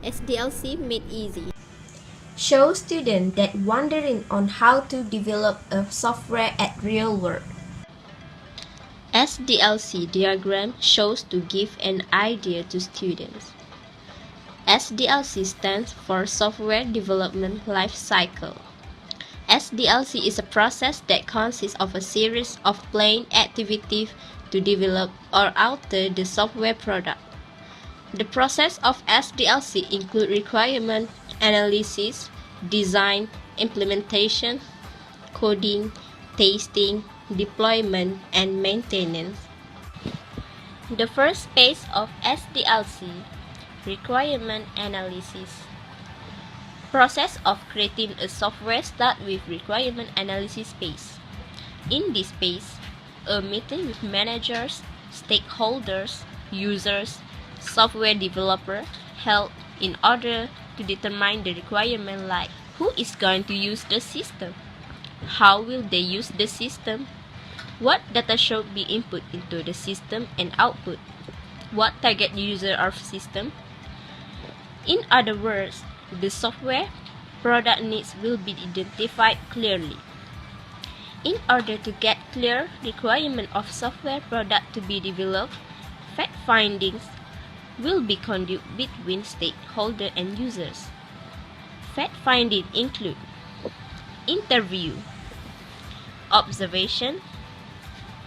Sdlc made easy. Show students that wondering on how to develop a software at real world. Sdlc diagram shows to give an idea to students. Sdlc stands for Software Development Life Cycle. Sdlc is a process that consists of a series of planned activities to develop or alter the software product. The process of Sdlc includes requirement analysis, design, implementation, coding, testing, deployment, and maintenance. The first phase of Sdlc, requirement analysis. Process of creating a software starts with requirement analysis phase. In this phase, a meeting with managers, stakeholders, users, software developer held in order to determine the requirement like who is going to use the system, how will they use the system, what data should be input into the system and output, what target user of system. In other words, the software product needs will be identified clearly. In order to get clear requirement of software product to be developed, fact findings will be conducted between stakeholder and users. Fact finding include interview, observation,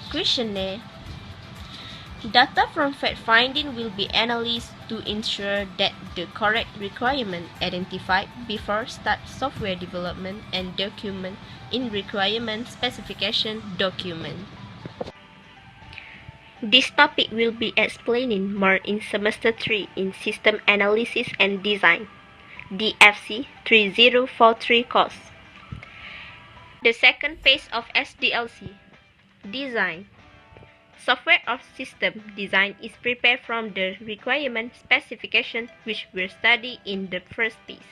questionnaire. Data from fact finding will be analyzed to ensure that the correct requirement identified before start software development and document in requirement specification document. This topic will be explained more in semester 3 in System Analysis and Design, DFC 3043 course. The second phase of Sdlc, Design. Software or system design is prepared from the requirement specification which we'll study in the first phase.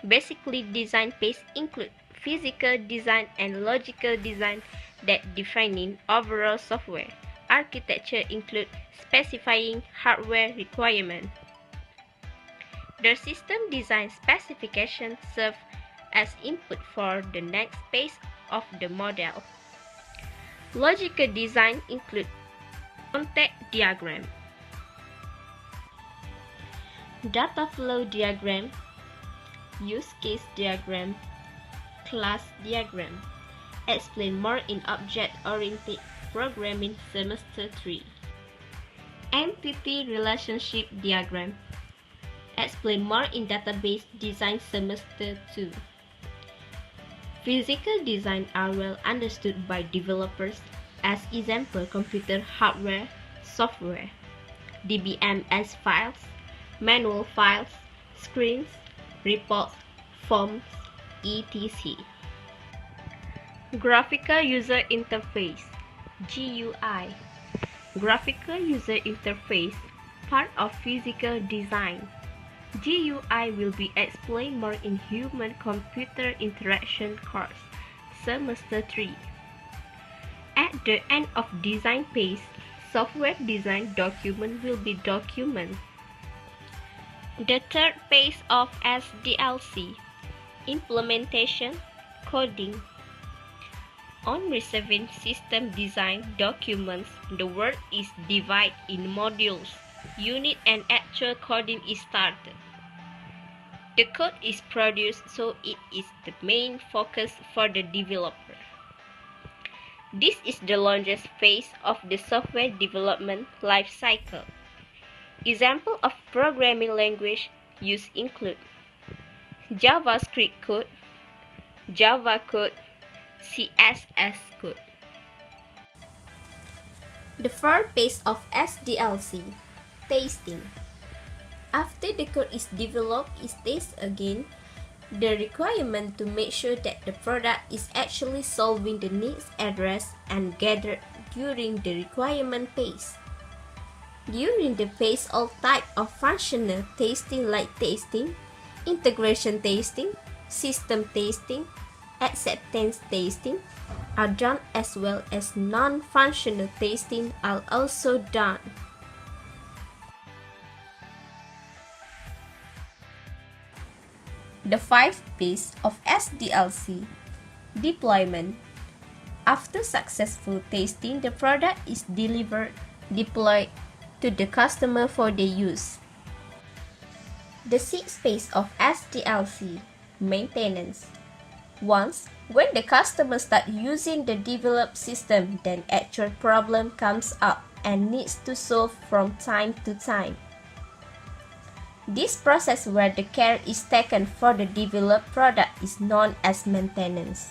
Basically, design phase include physical design and logical design that defining overall software. Architecture include specifying hardware requirement. The system design specification serves as input for the next phase of the model. Logical design include context diagram, data flow diagram, use case diagram, class diagram. Explain more in object-oriented programming semester 3. Entity relationship diagram. Explain more in database design semester 2. Physical design are well understood by developers as example computer hardware, software, DBMS files, manual files, screens, reports, forms, etc. Graphical User Interface GUI. Graphical User Interface, part of physical design. GUI will be explained more in Human-Computer Interaction course, semester 3. At the end of design phase, software design document will be documented. The third phase of Sdlc, implementation, coding. On receiving system design documents, the work is divided in modules. Unit and actual coding is started. The code is produced so it is the main focus for the developer. This is the longest phase of the software development life cycle. Example of programming language used include JavaScript code, Java code, CSS code. The fourth phase of Sdlc, testing. After the code is developed is tested again, the requirement to make sure that the product is actually solving the needs addressed and gathered during the requirement phase. During the phase, all types of functional testing like testing, integration testing, system testing, acceptance testing are done, as well as non-functional testing are also done. The 5 P's of SDLC. Deployment. After successful testing, the product is deployed to the customer for their use. The 6 P's of SDLC. Maintenance. Once, when the customer starts using the developed system, then actual problem comes up and needs to solve from time to time. This process where the care is taken for the developed product is known as maintenance.